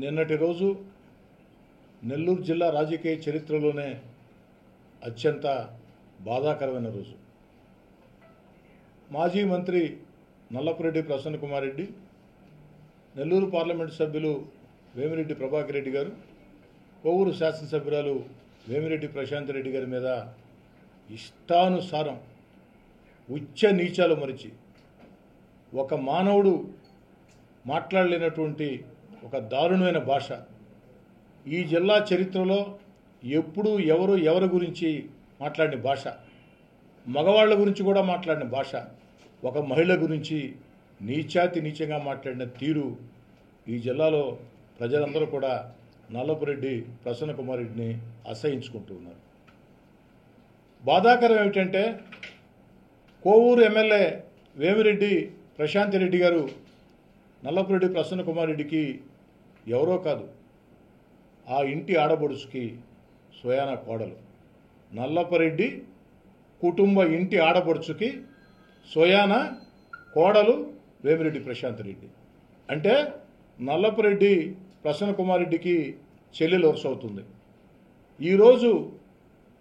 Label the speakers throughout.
Speaker 1: నిన్నటి రోజు నెల్లూరు జిల్లా రాజకీయ చరిత్రలోనే అత్యంత బాధాకరమైన రోజు. మాజీ మంత్రి నల్లపురెడ్డి ప్రసన్న కుమార్ రెడ్డి, నెల్లూరు పార్లమెంటు సభ్యులు వేమిరెడ్డి ప్రభాకర్ రెడ్డి గారు, కోవూరు శాసనసభ్యురాలు వేమిరెడ్డి ప్రశాంత్ రెడ్డి గారి మీద ఇష్టానుసారం ఉచ్చ నీచాలు మరిచి ఒక మానవుడు మాట్లాడలేనటువంటి ఒక దారుణమైన భాష, ఈ జిల్లా చరిత్రలో ఎప్పుడు ఎవరి గురించి మాట్లాడిన భాష, మగవాళ్ళ గురించి కూడా మాట్లాడిన భాష, ఒక మహిళ గురించి నీచాతి నీచంగా మాట్లాడిన తీరు ఈ జిల్లాలో ప్రజలందరూ కూడా నల్లపురెడ్డి ప్రసన్న కుమార్ రెడ్డిని అసహించుకుంటూ ఉన్నారు. బాధాకరం ఏమిటంటే కోవూరు ఎమ్మెల్యే వేమిరెడ్డి ప్రశాంత్ రెడ్డి గారు నల్లపురెడ్డి ప్రసన్న కుమార్ రెడ్డికి ఎవరో కాదు, ఆ ఇంటి ఆడబడుచుకి స్వయాన కోడలు. నల్లపురెడ్డి కుటుంబ ఇంటి ఆడబడుచుకి స్వయాన కోడలు వేమిరెడ్డి ప్రశాంత్ రెడ్డి. అంటే నల్లపురెడ్డి ప్రసన్న కుమార్ రెడ్డికి చెల్లెలు వరుస అవుతుంది. ఈరోజు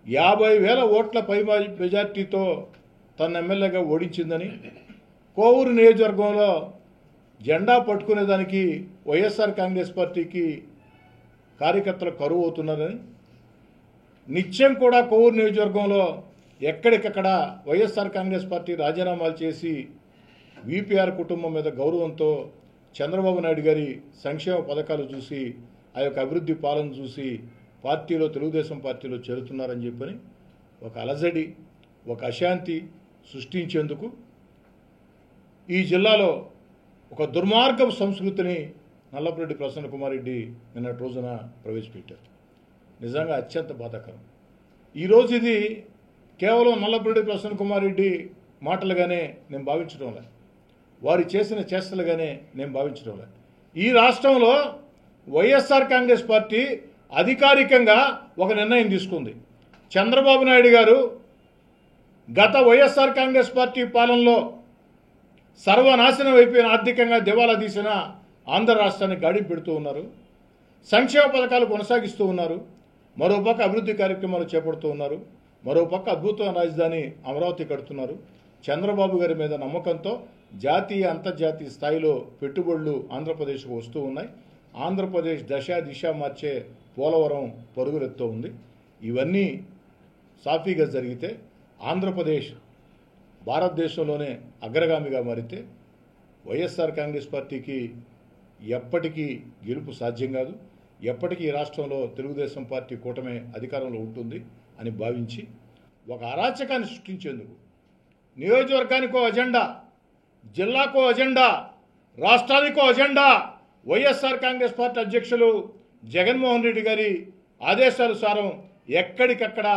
Speaker 1: 50,000 ఓట్ల పై మెజార్టీతో తన ఎమ్మెల్యేగా ఓడించిందని, కోవూరు నియోజకవర్గంలో జెండా పట్టుకునేదానికి వైఎస్ఆర్ కాంగ్రెస్ పార్టీకి కార్యకర్తలు కరువు అవుతున్నారని, నిత్యం కూడా కోవూరు నియోజకవర్గంలో ఎక్కడికక్కడ వైఎస్ఆర్ కాంగ్రెస్ పార్టీ రాజీనామాలు చేసి వీపీఆర్ కుటుంబం మీద గౌరవంతో చంద్రబాబు నాయుడు గారి సంక్షేమ పథకాలు చూసి, ఆ యొక్క అభివృద్ధి పాలన చూసి పార్టీలో తెలుగుదేశం పార్టీలో చేరుతున్నారని చెప్పని ఒక అలజడి, ఒక అశాంతి సృష్టించేందుకు ఈ జిల్లాలో ఒక దుర్మార్గపు సంస్కృతిని నల్లపురెడ్డి ప్రసన్న కుమార్ రెడ్డి నిన్నటి రోజున ప్రవేశపెట్టారు. నిజంగా అత్యంత బాధాకరం. ఈరోజు ఇది కేవలం నల్లపురెడ్డి ప్రసన్న కుమార్ రెడ్డి మాటలుగానే నేను భావించడం లేదు, వారు చేసిన చేష్టలుగానే నేను భావించడం లేదు. ఈ రాష్ట్రంలో వైఎస్ఆర్ కాంగ్రెస్ పార్టీ అధికారికంగా ఒక నిర్ణయం తీసుకుంది. చంద్రబాబు నాయుడు గారు గత వైఎస్ఆర్ కాంగ్రెస్ పార్టీ పాలనలో సర్వనాశనం అయిపోయిన, ఆర్థికంగా దివాలా తీసిన ఆంధ్ర రాష్ట్రాన్ని గాడి పెడుతూ ఉన్నారు. సంక్షేమ పథకాలు కొనసాగిస్తూ ఉన్నారు. మరోపక్క అభివృద్ధి కార్యక్రమాలు చేపడుతూ ఉన్నారు. మరోపక్క అద్భుతమైన రాజధాని అమరావతి కడుతున్నారు. చంద్రబాబు గారి మీద నమ్మకంతో జాతీయ అంతర్జాతీయ స్థాయిలో పెట్టుబడులు ఆంధ్రప్రదేశ్కు వస్తూ ఉన్నాయి. ఆంధ్రప్రదేశ్ దిశ మార్చే పోలవరం పరుగులెత్తూ ఉంది. ఇవన్నీ సాఫీగా జరిగితే ఆంధ్రప్రదేశ్ భారతదేశంలోనే అగ్రగామిగా మారితే వైఎస్ఆర్ కాంగ్రెస్ పార్టీకి ఎప్పటికీ గెలుపు సాధ్యం కాదు. ఎప్పటికీ ఈ రాష్ట్రంలో తెలుగుదేశం పార్టీ కూటమి అధికారంలో ఉంటుంది అని భావించి ఒక అరాచకాన్ని సృష్టించేందుకు నియోజకవర్గానికో అజెండా, జిల్లాకో అజెండా, రాష్ట్రానికో అజెండా వైఎస్ఆర్ కాంగ్రెస్ పార్టీ అధ్యక్షులు జగన్మోహన్ రెడ్డి గారి ఆదేశానుసారం ఎక్కడికక్కడ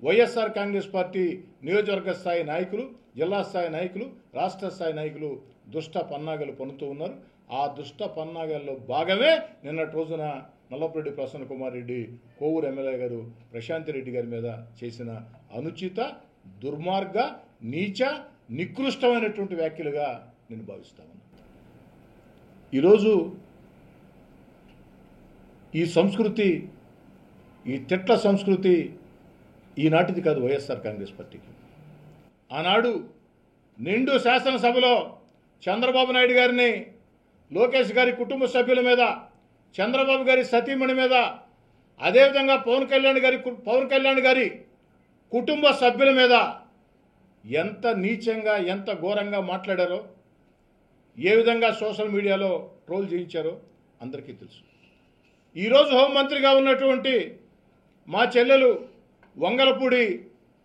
Speaker 1: వైఎస్ఆర్ కాంగ్రెస్ పార్టీ నియోజకవర్గ స్థాయి నాయకులు, జిల్లా స్థాయి నాయకులు, రాష్ట్ర స్థాయి నాయకులు దుష్ట పన్నాగాలు పన్నుతూ ఉన్నారు. ఆ దుష్ట పన్నాగాల్లో భాగమే నిన్నటి రోజున నల్లపురెడ్డి ప్రసన్న కుమార్ రెడ్డి కోవూరు ఎమ్మెల్యే గారు ప్రశాంత్ రెడ్డి గారి మీద చేసిన అనుచిత, దుర్మార్గ, నీచ, నికృష్టమైనటువంటి వ్యాఖ్యలుగా నేను భావిస్తాను. ఈరోజు ఈ సంస్కృతి, ఈ తిట్ల సంస్కృతి ఈనాటిది కాదు వైఎస్ఆర్ కాంగ్రెస్ పార్టీకి. ఆనాడు నిండు శాసనసభలో చంద్రబాబు నాయుడు గారిని, లోకేష్ గారి కుటుంబ సభ్యుల మీద, చంద్రబాబు గారి సతీమణి మీద, అదేవిధంగా పవన్ కళ్యాణ్ గారి కుటుంబ సభ్యుల మీద ఎంత నీచంగా, ఎంత ఘోరంగా మాట్లాడారో, ఏ విధంగా సోషల్ మీడియాలో ట్రోల్ చేయించారో అందరికీ తెలుసు. ఈరోజు హోంమంత్రిగా ఉన్నటువంటి మా చెల్లెలు వంగలపూడి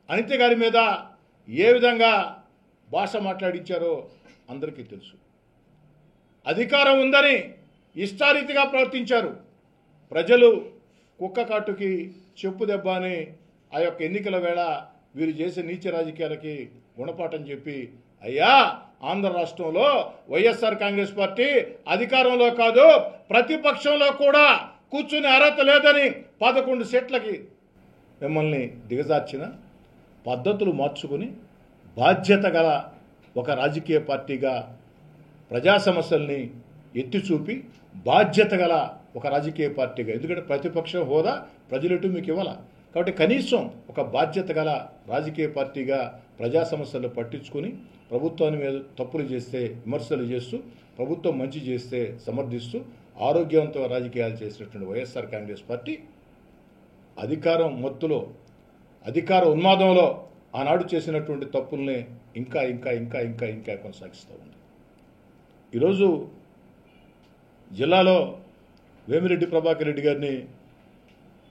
Speaker 1: అనిత గారి మీద ఏ విధంగా భాష మాట్లాడించారో అందరికీ తెలుసు. అధికారం ఉందని ఇష్టారీతిగా ప్రవర్తించారు. ప్రజలు కుక్క కాటుకి చెప్పు దెబ్బ అని ఆ యొక్క ఎన్నికల వేళ వీరు చేసే నీచ రాజకీయాలకి గుణపాఠం చెప్పి, అయ్యా ఆంధ్ర రాష్ట్రంలో వైఎస్ఆర్ కాంగ్రెస్ పార్టీ అధికారంలో కాదు ప్రతిపక్షంలో కూడా కూర్చునే అర్హత లేదని 11 సీట్లకి మిమ్మల్ని దిగజార్చిన పద్ధతులు మార్చుకుని బాధ్యత గల ఒక రాజకీయ పార్టీగా ప్రజా సమస్యల్ని ఎత్తి చూపి బాధ్యత గల ఒక రాజకీయ పార్టీగా, ఎందుకంటే ప్రతిపక్ష హోదా ప్రజలెటు మీకు ఇవ్వాల. కాబట్టి కనీసం ఒక బాధ్యత గల రాజకీయ పార్టీగా ప్రజా సమస్యలు పట్టించుకొని ప్రభుత్వాన్ని మీద తప్పులు చేస్తే విమర్శలు చేస్తూ, ప్రభుత్వం మంచి చేస్తే సమర్థిస్తూ ఆరోగ్యవంతమైన రాజకీయాలు చేసినటువంటి వైఎస్ఆర్ కాంగ్రెస్ పార్టీ అధికారం మత్తులో, అధికార ఉన్మాదంలో ఆనాడు చేసినటువంటి తప్పుల్ని ఇంకా ఇంకా ఇంకా ఇంకా ఇంకా కొనసాగిస్తూ ఉంది. ఈరోజు జిల్లాలో వేమిరెడ్డి ప్రభాకర్ రెడ్డి గారిని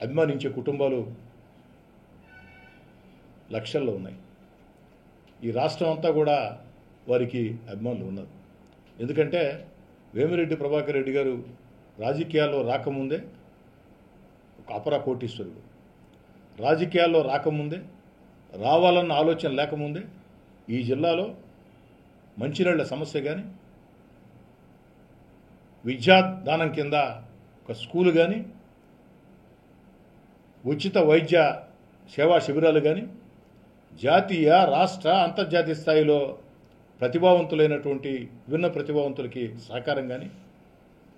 Speaker 1: అభిమానించే కుటుంబాలు లక్షల్లో ఉన్నాయి. ఈ రాష్ట్రం అంతా కూడా వారికి అభిమానులు ఉన్నారు. ఎందుకంటే వేమిరెడ్డి ప్రభాకర్ రెడ్డి గారు రాజకీయాల్లో రాకముందే ఒక అపర కోటీశ్వరుడు. రాజకీయాల్లో రాకముందే, రావాలన్న ఆలోచన లేకముందే ఈ జిల్లాలో మంచినీళ్ల సమస్య కానీ, విద్యాదానం కింద ఒక స్కూలు కానీ, ఉచిత వైద్య సేవా శిబిరాలు కానీ, జాతీయ రాష్ట్ర అంతర్జాతీయ స్థాయిలో ప్రతిభావంతులైనటువంటి విభిన్న ప్రతిభావంతులకి సహకారం కానీ,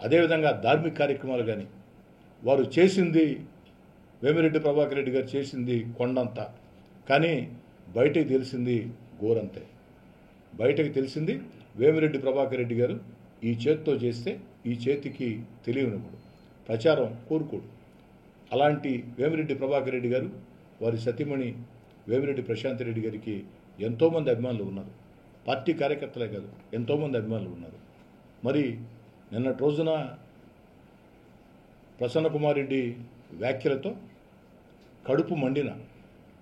Speaker 1: అదేవిధంగా ధార్మిక కార్యక్రమాలు కానీ వారు చేసింది, వేమిరెడ్డి ప్రభాకర్ రెడ్డి గారు చేసింది కొండంత. కానీ బయటకు తెలిసింది గోరంతే. బయటకు తెలిసింది వేమిరెడ్డి ప్రభాకర్ రెడ్డి గారు ఈ చేతితో చేస్తే ఈ చేతికి తెలియనివ్వడు, ప్రచారం కోరుకోడు. అలాంటి వేమిరెడ్డి ప్రభాకర్ రెడ్డి గారు, వారి సతీమణి వేమిరెడ్డి ప్రశాంత్ రెడ్డి గారికి ఎంతోమంది అభిమానులు ఉన్నారు. పార్టీ కార్యకర్తలే కాదు, ఎంతోమంది అభిమానులు ఉన్నారు. మరి నిన్నటి రోజున ప్రసన్న కుమార్ రెడ్డి వ్యాఖ్యలతో కడుపు మండిన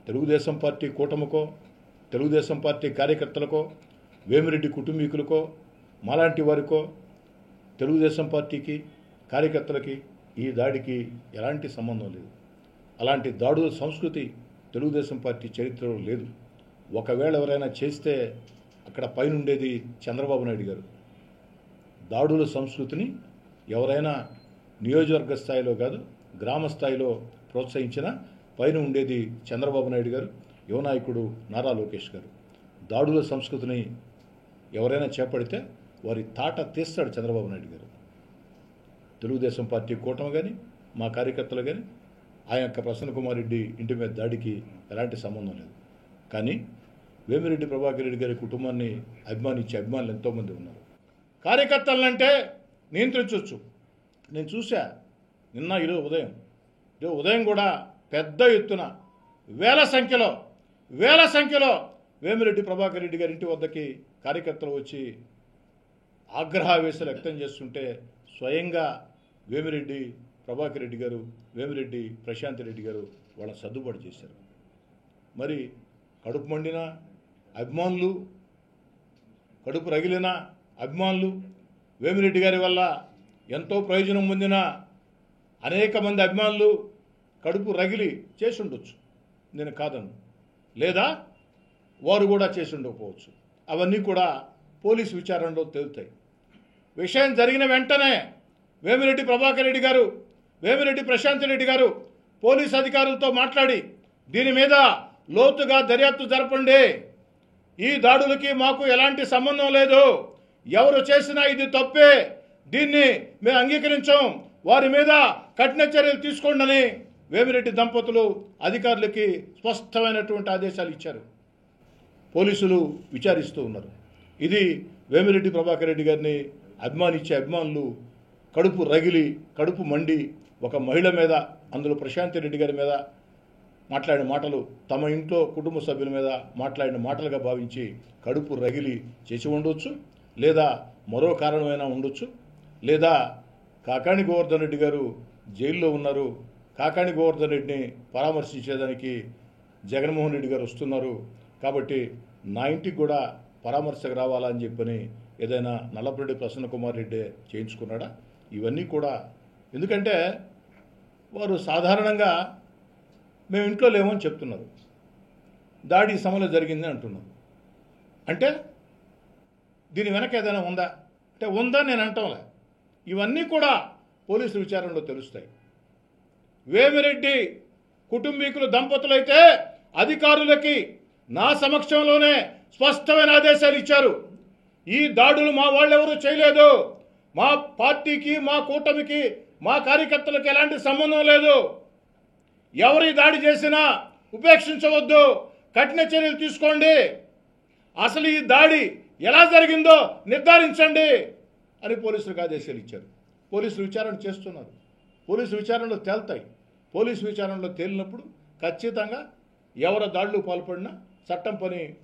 Speaker 1: తెలుగుదేశం పార్టీ కూటమికో, తెలుగుదేశం పార్టీ కార్యకర్తలకో, వేమిరెడ్డి కుటుంబీకులకో, మాలాంటి వారికో, తెలుగుదేశం పార్టీకి కార్యకర్తలకి ఈ దాడికి ఎలాంటి సంబంధం లేదు. అలాంటి దాడుల సంస్కృతి తెలుగుదేశం పార్టీ చరిత్రలో లేదు. ఒకవేళ ఎవరైనా చేస్తే అక్కడ పైన ఉండేది చంద్రబాబు నాయుడు గారు. దాడుల సంస్కృతిని ఎవరైనా నియోజకవర్గ స్థాయిలో కాదు, గ్రామ స్థాయిలో ప్రోత్సహించిన పైన ఉండేది చంద్రబాబు నాయుడు గారు, యువ నాయకుడు నారా లోకేష్ గారు. దాడుల సంస్కృతిని ఎవరైనా చేపడితే వారి తాట తీస్తాడు చంద్రబాబు నాయుడు గారు. తెలుగుదేశం పార్టీ కూటమి కానీ, మా కార్యకర్తలు కానీ ఆ యొక్క ప్రసన్న కుమార్ రెడ్డి ఇంటి మీద దాడికి ఎలాంటి సంబంధం లేదు. కానీ వేమిరెడ్డి ప్రభాకర్ రెడ్డి గారి కుటుంబాన్ని అభిమానించే అభిమానులు ఎంతోమంది ఉన్నారు. కార్యకర్తలంటే నియంత్రించవచ్చు. నేను చూసా నిన్న ఈరోజు ఉదయం కూడా పెద్ద ఎత్తున వేల సంఖ్యలో వేమిరెడ్డి ప్రభాకర్ రెడ్డి గారి ఇంటి వద్దకి కార్యకర్తలు వచ్చి ఆగ్రహావేశాలు వ్యక్తం చేస్తుంటే స్వయంగా వేమిరెడ్డి ప్రభాకర్ రెడ్డి గారు, వేమిరెడ్డి ప్రశాంత్ రెడ్డి గారు వాళ్ళని సర్దుబాటు చేశారు. మరి కడుపు మండిన అభిమానులు, కడుపు రగిలిన అభిమానులు, వేమిరెడ్డి గారి వల్ల ఎంతో ప్రయోజనం పొందిన అనేక మంది అభిమానులు కడుపు రగిలి చేసి ఉండొచ్చు, నేను కాదను. లేదా వారు కూడా చేసి ఉండకపోవచ్చు. అవన్నీ కూడా పోలీసు విచారణలో తేలుతాయి. విషయం జరిగిన వెంటనే వేమిరెడ్డి ప్రభాకర్ రెడ్డి గారు, వేమిరెడ్డి ప్రశాంత్ రెడ్డి గారు పోలీసు అధికారులతో మాట్లాడి దీని మీద లోతుగా దర్యాప్తు జరపండి, ఈ దాడులకి మాకు ఎలాంటి సంబంధం లేదు, ఎవరు చేసినా ఇది తప్పే, దీన్ని మేము అంగీకరించాం, వారి మీద కఠిన చర్యలు తీసుకోండి అని వేమిరెడ్డి దంపతులు అధికారులకి స్పష్టమైనటువంటి ఆదేశాలు ఇచ్చారు. పోలీసులు విచారిస్తూ ఉన్నారు. ఇది వేమిరెడ్డి ప్రభాకర్ రెడ్డి గారిని అభిమానించే అభిమానులు కడుపు రగిలి, కడుపు మండి ఒక మహిళ మీద, అందులో ప్రశాంత్ రెడ్డి గారి మీద మాట్లాడిన మాటలు తమ ఇంట్లో కుటుంబ సభ్యుల మీద మాట్లాడిన మాటలుగా భావించి కడుపు రగిలి చేసి ఉండొచ్చు, లేదా మరో కారణమైనా ఉండొచ్చు, లేదా కాకాణి గోవర్ధన్ రెడ్డి గారు జైల్లో ఉన్నారు, కాకాణి గోవర్ధన్ రెడ్డిని పరామర్శించేదానికి జగన్మోహన్ రెడ్డి గారు వస్తున్నారు కాబట్టి నా ఇంటికి కూడా పరామర్శకు రావాలా అని చెప్పని ఏదైనా నల్లపురెడ్డి ప్రసన్న కుమార్ రెడ్డి చేయించుకున్నాడా? ఇవన్నీ కూడా ఎందుకంటే వారు సాధారణంగా మేము ఇంట్లో లేమని చెప్తున్నారు, దాడి ఈ సమయంలో జరిగింది అంటున్నారు. అంటే దీని వెనక ఏదైనా ఉందా అంటే ఉందని నేను అంటాంలే. ఇవన్నీ కూడా పోలీసు విచారణలో తెలుస్తాయి. వేమిరెడ్డి కుటుంబీకులు దంపతులైతే అధికారులకి నా సమక్షంలోనే స్పష్టమైన ఆదేశాలు ఇచ్చారు. ఈ దాడులు మా వాళ్ళెవరూ చేయలేదు, మా పార్టీకి, మా కూటమికి, మా కార్యకర్తలకు ఎలాంటి సంబంధం లేదు. ఎవరి దాడి చేసినా ఉపేక్షించవద్దు, కఠిన చర్యలు తీసుకోండి, అసలు ఈ దాడి ఎలా జరిగిందో నిర్ధారించండి అని పోలీసులకు ఆదేశాలు ఇచ్చారు. పోలీసులు విచారణ చేస్తున్నారు. పోలీసు విచారణలో తేల్తాయి. పోలీసు విచారణలో తేలినప్పుడు ఖచ్చితంగా ఎవరు దాడులు పాల్పడినా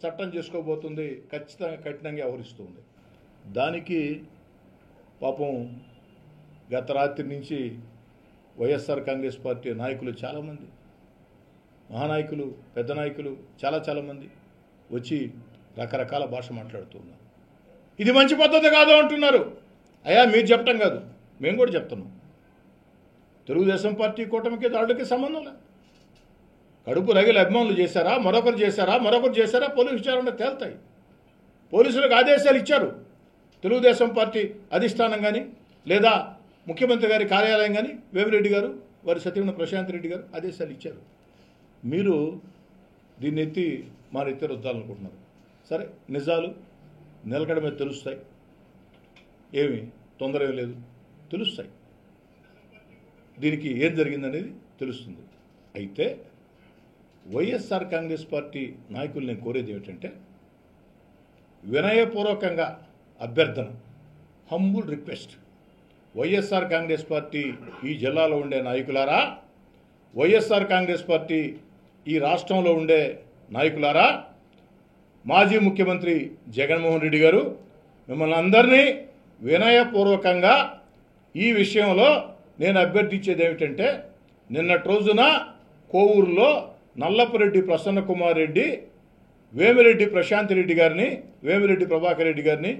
Speaker 1: చట్టం చేసుకోబోతుంది, ఖచ్చితంగా కఠినంగా వ్యవహరిస్తుంది. దానికి పాపం గత రాత్రి నుంచి వైఎస్ఆర్ కాంగ్రెస్ పార్టీ నాయకులు చాలామంది, మహానాయకులు, పెద్ద నాయకులు చాలామంది వచ్చి రకరకాల భాష మాట్లాడుతూ ఉన్నారు. ఇది మంచి పద్ధతి కాదు అంటున్నారు. అయ్యా మీరు చెప్పటం కాదు, మేము కూడా చెప్తున్నాం. తెలుగుదేశం పార్టీ కూటమికి దాడులకి సంబంధం లేదు. కడుపు రగిలి అభిమానులు చేశారా, మరొకరు చేశారా పోలీసు విచారణ తేల్తాయి. పోలీసులకు ఆదేశాలు ఇచ్చారు. తెలుగుదేశం పార్టీ అధిష్టానం కానీ లేదా ముఖ్యమంత్రి గారి కార్యాలయం కానీ వేమిరెడ్డి గారు, వారి సతీమణి ప్రశాంత్ రెడ్డి గారు ఆదేశాలు ఇచ్చారు. మీరు దీన్ని ఎత్తి మా రీతి రుద్దాలనుకుంటున్నారు. సరే, నిజాలు నిలకడ మీద తెలుస్తాయి, ఏమి తొందర ఏం లేదు, తెలుస్తాయి. దీనికి ఏం జరిగిందనేది తెలుస్తుంది. అయితే వైఎస్ఆర్ కాంగ్రెస్ పార్టీ నాయకులు నేను కోరేది ఏమిటంటే, వినయపూర్వకంగా అభ్యర్థన, humble request, YSR Congress party ఈ జిల్లాలో ఉండే నాయకులారా, వైఎస్ఆర్ కాంగ్రెస్ పార్టీ ఈ రాష్ట్రంలో ఉండే నాయకులారా, మాజీ ముఖ్యమంత్రి జగన్మోహన్ రెడ్డి గారు మిమ్మల్ని అందరినీ వినయపూర్వకంగా ఈ విషయంలో నేను అభ్యర్థించేది ఏమిటంటే, నిన్నటి రోజున కోవూరులో నల్లపురెడ్డి ప్రసన్న కుమార్ రెడ్డి వేమిరెడ్డి ప్రశాంత్ రెడ్డి గారిని, వేమిరెడ్డి ప్రభాకర్ రెడ్డి గారిని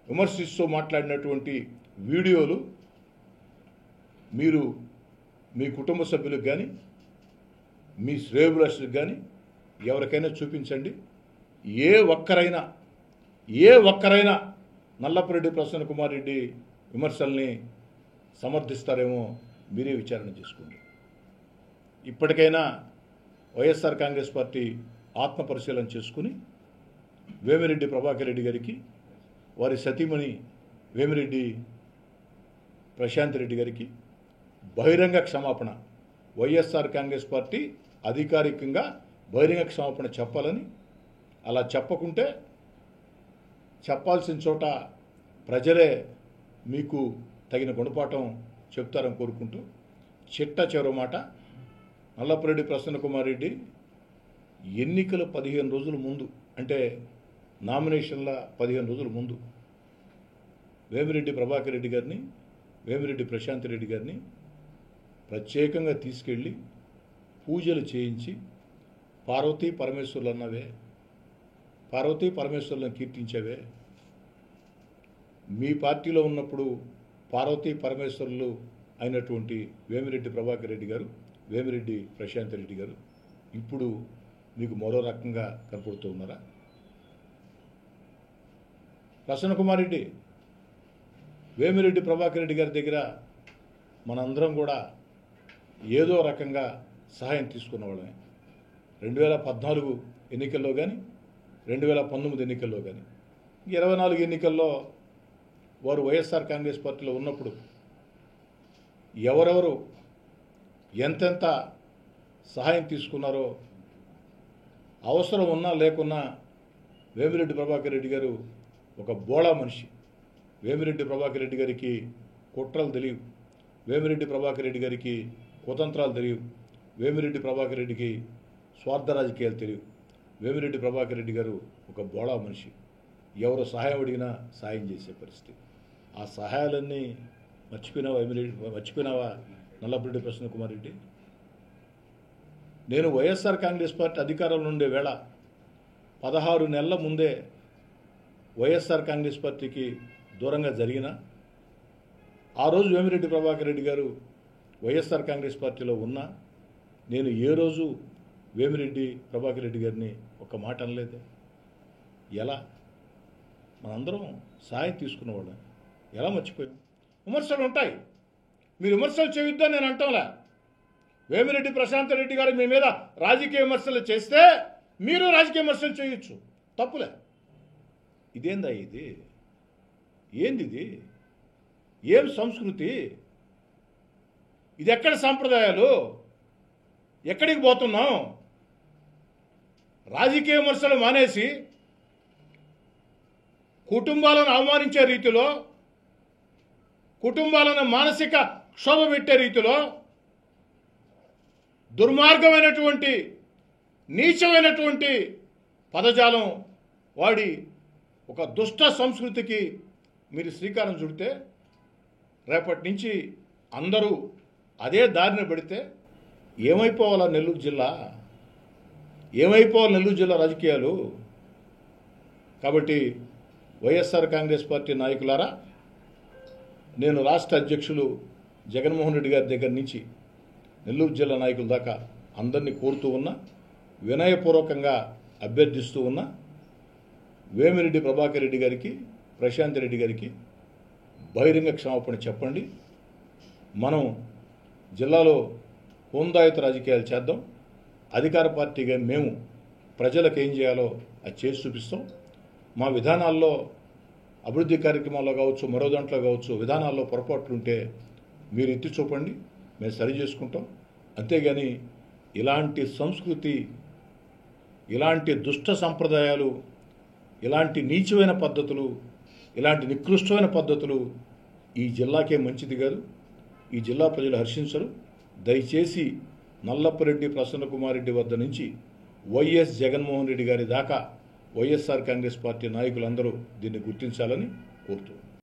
Speaker 1: విమర్శిస్తూ మాట్లాడినటువంటి వీడియోలు మీరు మీ కుటుంబ సభ్యులకు కానీ మీ శ్రేయోభిలాషులకు కానీ ఎవరికైనా చూపించండి. ఏ ఒక్కరైనా నల్లపురెడ్డి ప్రసన్న కుమార్ రెడ్డి విమర్శల్ని సమర్థిస్తారేమో మీరే విచారణ చేసుకోండి. ఇప్పటికైనా వైఎస్ఆర్ కాంగ్రెస్ పార్టీ ఆత్మపరిశీలన చేసుకుని వేమిరెడ్డి ప్రభాకర్ రెడ్డి గారికి, వారి సతీమణి వేమిరెడ్డి ప్రశాంత్ రెడ్డి గారికి బహిరంగ క్షమాపణ, వైఎస్ఆర్ కాంగ్రెస్ పార్టీ అధికారికంగా బహిరంగ క్షమాపణ చెప్పాలని, అలా చెప్పకుంటే చెప్పాల్సిన చోట ప్రజలే మీకు తగిన గుణపాఠం చెప్తారని కోరుకుంటూ, చివరి మాట, నల్లపురెడ్డి ప్రసన్న కుమార్ రెడ్డి ఎన్నికల 15 రోజుల ముందు, అంటే నామినేషన్ల 15 రోజుల ముందు వేమిరెడ్డి ప్రభాకర్ రెడ్డి గారిని, వేమిరెడ్డి ప్రశాంత్ రెడ్డి గారిని ప్రత్యేకంగా తీసుకెళ్ళి పూజలు చేయించి, పార్వతీ పరమేశ్వర్లు అన్నవే, పార్వతీ పరమేశ్వర్లను కీర్తించేవే, మీ పార్టీలో ఉన్నప్పుడు పార్వతీ పరమేశ్వర్లు అయినటువంటి వేమిరెడ్డి ప్రభాకర్ రెడ్డి గారు, వేమిరెడ్డి ప్రశాంత్ రెడ్డి గారు ఇప్పుడు మీకు మరో రకంగా కనపడుతూ ఉన్నారా? ప్రసన్న కుమార్ రెడ్డి, వేమిరెడ్డి ప్రభాకర్ రెడ్డి గారి దగ్గర మనందరం కూడా ఏదో రకంగా సహాయం తీసుకున్న వాళ్ళమే. 2014 ఎన్నికల్లో కానీ, 2019 ఎన్నికల్లో కానీ, 24 ఎన్నికల్లో వారు వైఎస్ఆర్ కాంగ్రెస్ పార్టీలో ఉన్నప్పుడు ఎవరెవరు ఎంతెంత సహాయం తీసుకున్నారో, అవసరం ఉన్నా లేకున్నా వేమిరెడ్డి ప్రభాకర్ రెడ్డి గారు ఒక బోళా మనిషి. వేమిరెడ్డి ప్రభాకర్ రెడ్డి గారికి కుట్రలు తెలియవు, వేమిరెడ్డి ప్రభాకర్ రెడ్డి గారికి కుతంత్రాలు తెలియవు, వేమిరెడ్డి ప్రభాకర్ రెడ్డికి స్వార్థ రాజకీయాలు తెలియవు. వేమిరెడ్డి ప్రభాకర్ రెడ్డి గారు ఒక బోళా మనిషి. ఎవరు సహాయం అడిగినా సాయం చేసే పరిస్థితి. ఆ సహాయాలన్నీ మర్చిపోయినావా నల్లపురెడ్డి ప్రసన్న కుమార్ రెడ్డి? నేను వైఎస్ఆర్ కాంగ్రెస్ పార్టీ అధికారంలో ఉండే వేళ 16 నెలల ముందే వైఎస్ఆర్ కాంగ్రెస్ పార్టీకి దూరంగా జరిగిన ఆ రోజు వేమిరెడ్డి ప్రభాకర్ రెడ్డి గారు వైఎస్ఆర్ కాంగ్రెస్ పార్టీలో ఉన్నా నేను ఏ రోజు వేమిరెడ్డి ప్రభాకర్ రెడ్డి గారిని ఒక మాట అనలేదే. ఎలా? మనందరం సహాయం తీసుకున్నవాళ్ళం, ఎలా మర్చిపోయాం? విమర్శలు ఉంటాయి, మీరు విమర్శలు చేయొద్దని నేను అంటాంలే. వేమిరెడ్డి ప్రశాంత్ రెడ్డి గారు మీ మీద రాజకీయ విమర్శలు చేస్తే మీరు రాజకీయ విమర్శలు చేయొచ్చు, తప్పులే. ఇదేందా ఇది? ఏంది ఇది? ఏం సంస్కృతి? ఇది ఎక్కడ సాంప్రదాయాలు? ఎక్కడికి పోతున్నాం? రాజకీయ విమర్శలు మానేసి కుటుంబాలను అవమానించే రీతిలో, కుటుంబాలను మానసిక క్షోభ పెట్టే రీతిలో దుర్మార్గమైనటువంటి నీచమైనటువంటి పదజాలం వాడి ఒక దుష్ట సంస్కృతికి మీరు శ్రీకారం చుడితే రేపటి నుంచి అందరూ అదే దారిన పెడితే ఏమైపోవాలా నెల్లూరు జిల్లా? ఏమైపోవాలి నెల్లూరు జిల్లా రాజకీయాలు? కాబట్టి వైఎస్ఆర్ కాంగ్రెస్ పార్టీ నాయకులారా, నేను రాష్ట్ర అధ్యక్షులు జగన్మోహన్ రెడ్డి గారి దగ్గర నుంచి నెల్లూరు జిల్లా నాయకుల దాకా అందరినీ కోరుతూ ఉన్నా, వినయపూర్వకంగా అభ్యర్థిస్తూ ఉన్నా, వేమిరెడ్డి ప్రభాకర్ రెడ్డి గారికి, ప్రశాంత్ రెడ్డి గారికి బహిరంగ క్షమాపణ చెప్పండి. మనం జిల్లాలో హోందాయుత రాజకీయాలు చేద్దాం. అధికార పార్టీగా మేము ప్రజలకు ఏం చేయాలో అది చేసి చూపిస్తాం. మా విధానాల్లో, అభివృద్ధి కార్యక్రమాల్లో కావచ్చు, మరో దాంట్లో కావచ్చు, విధానాల్లో పొరపాట్లుంటే మీరు ఎత్తి చూపండి, మేము సరి చేసుకుంటాం. అంతేగాని ఇలాంటి సంస్కృతి, ఇలాంటి దుష్ట సంప్రదాయాలు, ఇలాంటి నీచమైన పద్ధతులు, ఇలాంటి నికృష్టమైన పద్ధతులు ఈ జిల్లాకే మంచిది కాదు. ఈ జిల్లా ప్రజలు హర్షించరు. దయచేసి నల్లపురెడ్డి ప్రసన్నకుమార్ రెడ్డి వద్ద నుంచి వైఎస్ జగన్మోహన్ రెడ్డి గారి దాకా వైఎస్ఆర్ కాంగ్రెస్ పార్టీ నాయకులందరూ దీన్ని గుర్తించాలని కోరుతున్నారు.